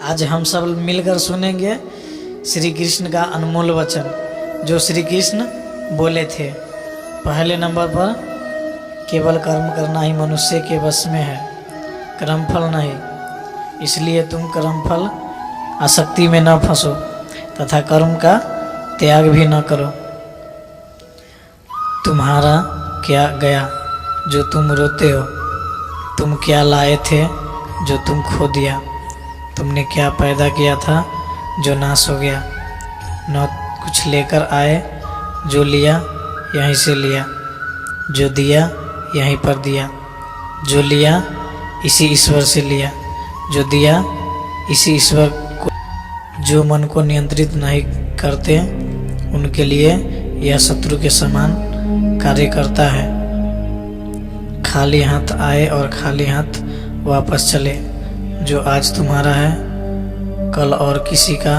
आज हम सब मिलकर सुनेंगे श्री कृष्ण का अनमोल वचन जो श्री कृष्ण बोले थे। पहले नंबर पर, केवल कर्म करना ही मनुष्य के वश में है, कर्मफल नहीं। इसलिए तुम कर्मफल आसक्ति में न फंसो तथा कर्म का त्याग भी न करो। तुम्हारा क्या गया जो तुम रोते हो? तुम क्या लाए थे जो तुम खो दिया? तुमने क्या पैदा किया था जो नाश हो गया? न कुछ लेकर आए, जो लिया यहीं से लिया, जो दिया यहीं पर दिया, जो लिया इसी ईश्वर से लिया, जो दिया इसी ईश्वर को। जो मन को नियंत्रित नहीं करते उनके लिए यह शत्रु के समान कार्य करता है। खाली हाथ आए और खाली हाथ वापस चले। जो आज तुम्हारा है कल और किसी का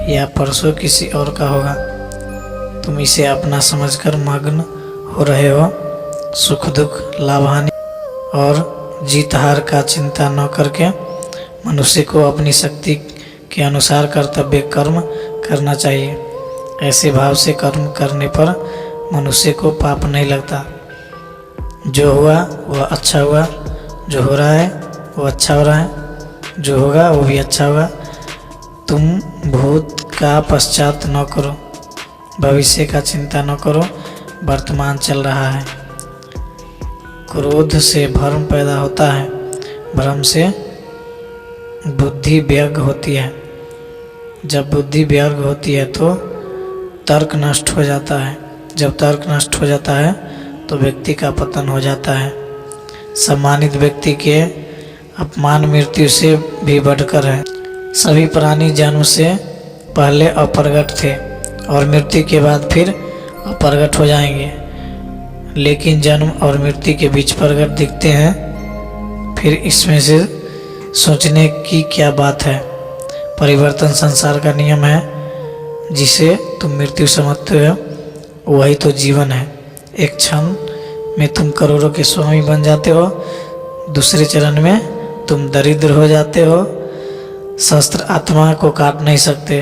या परसों किसी और का होगा। तुम इसे अपना समझकर मग्न हो रहे हो। सुख दुख, लाभ हानि और जीत हार का चिंता न करके मनुष्य को अपनी शक्ति के अनुसार कर्तव्य कर्म करना चाहिए। ऐसे भाव से कर्म करने पर मनुष्य को पाप नहीं लगता। जो हुआ वह अच्छा हुआ, जो हो रहा है वो अच्छा हो रहा है, जो होगा वो भी अच्छा होगा। तुम भूत का पश्चात न करो, भविष्य का चिंता न करो, वर्तमान चल रहा है। क्रोध से भ्रम पैदा होता है, भ्रम से बुद्धि व्यर्थ होती है। जब बुद्धि व्यर्थ होती है तो तर्क नष्ट हो जाता है। जब तर्क नष्ट हो जाता है तो व्यक्ति का पतन हो जाता है। सम्मानित व्यक्ति के अपमान मृत्यु से भी बढ़कर है। सभी प्राणी जन्म से पहले अप्रगट थे और मृत्यु के बाद फिर अप्रगट हो जाएंगे, लेकिन जन्म और मृत्यु के बीच प्रगट दिखते हैं। फिर इसमें से सोचने की क्या बात है? परिवर्तन संसार का नियम है। जिसे तुम मृत्यु समझते हो वही तो जीवन है। एक क्षण में तुम करोड़ों के स्वामी बन जाते हो, दूसरे चरण में तुम दरिद्र हो जाते हो। शस्त्र आत्मा को काट नहीं सकते,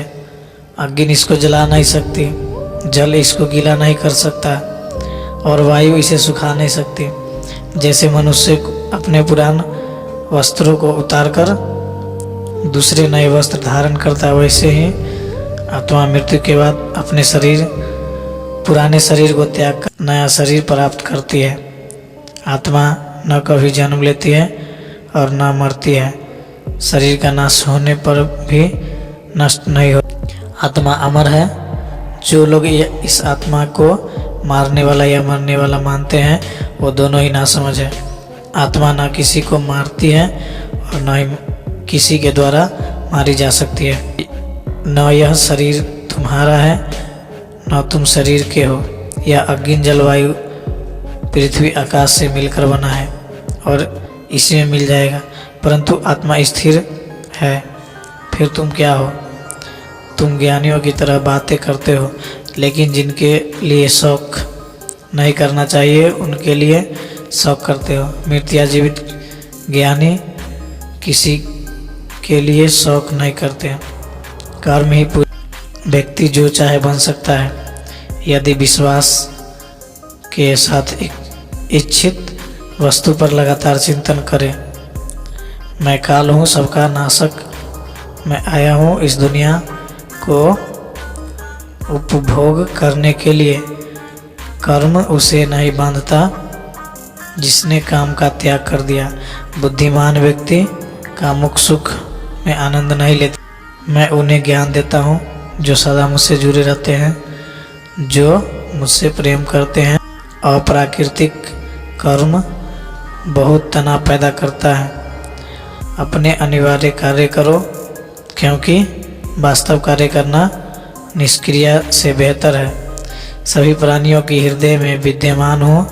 अग्नि इसको जला नहीं सकती, जल इसको गीला नहीं कर सकता और वायु इसे सुखा नहीं सकती। जैसे मनुष्य अपने पुराने वस्त्रों को उतारकर दूसरे नए वस्त्र धारण करता है, वैसे ही आत्मा मृत्यु के बाद अपने पुराने शरीर को त्याग कर नया शरीर प्राप्त करती है। आत्मा न कभी जन्म लेती है और न मरती है। शरीर का नाश होने पर भी नष्ट नहीं हो। आत्मा अमर है। जो लोग इस आत्मा को मारने वाला या मरने वाला मानते हैं वो दोनों ही नासमझ है। आत्मा न किसी को मारती है और न ही किसी के द्वारा मारी जा सकती है। न यह शरीर तुम्हारा है न तुम शरीर के हो। यह अग्नि जलवायु पृथ्वी आकाश से मिलकर बना है और इसी में मिल जाएगा, परंतु आत्मा स्थिर है। फिर तुम क्या हो? तुम ज्ञानियों की तरह बातें करते हो, लेकिन जिनके लिए शौक नहीं करना चाहिए उनके लिए शौक करते हो। मृत या जीवित ज्ञानी किसी के लिए शौक नहीं करते। कर्म ही व्यक्ति जो चाहे बन सकता है यदि विश्वास के साथ एक इच्छित वस्तु पर लगातार चिंतन करे। मैं काल हूँ, सबका नाशक। मैं आया हूँ इस दुनिया को उपभोग करने के लिए। कर्म उसे नहीं बांधता जिसने काम का त्याग कर दिया। बुद्धिमान व्यक्ति कामुक सुख में आनंद नहीं लेते। मैं उन्हें ज्ञान देता हूँ जो सदा मुझसे जुड़े रहते हैं, जो मुझसे प्रेम करते हैं। अप्राकृतिक कर्म बहुत तनाव पैदा करता है। अपने अनिवार्य कार्य करो, क्योंकि वास्तव कार्य करना निष्क्रिय से बेहतर है। सभी प्राणियों के हृदय में विद्यमान हो।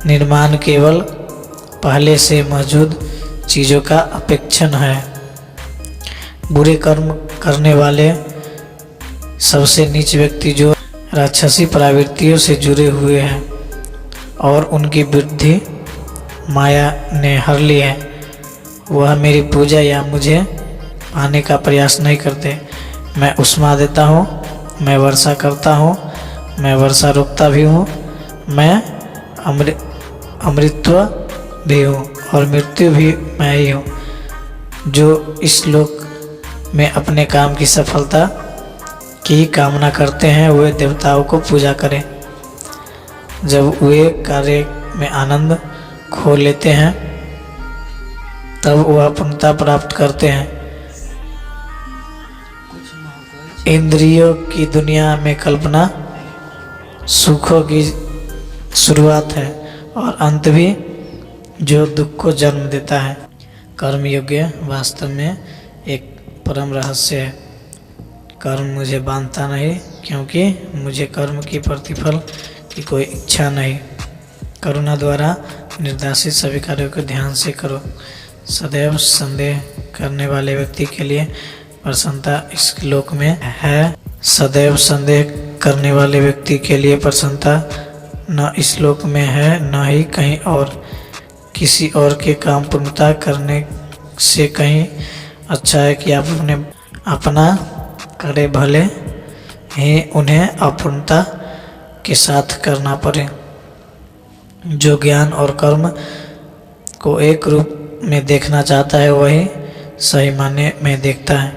निर्माण केवल पहले से मौजूद चीज़ों का अपेक्षण है। बुरे कर्म करने वाले सबसे नीच व्यक्ति जो राक्षसी प्रवृत्तियों से जुड़े हुए हैं और उनकी बुद्धि माया ने हर ली है, वह मेरी पूजा या मुझे पाने का प्रयास नहीं करते। मैं उष्मा देता हूँ, मैं वर्षा करता हूँ, मैं वर्षा रोकता भी हूँ, मैं अमृतत्व भी हूँ और मृत्यु भी मैं ही हूँ। जो इस लोक में अपने काम की सफलता की कामना करते हैं वे देवताओं को पूजा करें। जब वे कार्य में आनंद खो लेते हैं तब वह पूर्णता प्राप्त करते हैं। इंद्रियों की दुनिया में कल्पना सुखों की शुरुआत है और अंत भी जो दुख को जन्म देता है। कर्म योग्य वास्तव में एक परम रहस्य है। कर्म मुझे बांधता नहीं क्योंकि मुझे कर्म की प्रतिफल की कोई इच्छा नहीं। करुणा द्वारा निर्देशित सभी कार्यों को ध्यान से करो। सदैव संदेह करने वाले व्यक्ति के लिए प्रसन्नता इस लोक में है। सदैव संदेह करने वाले व्यक्ति के लिए प्रसन्नता न इस लोक में है न ही कहीं और। किसी और के काम पूर्णता करने से कहीं अच्छा है कि आप अपना करे, भले ही उन्हें अपूर्णता के साथ करना पड़े। जो ज्ञान और कर्म को एक रूप में देखना चाहता है वही सही मायने में देखता है।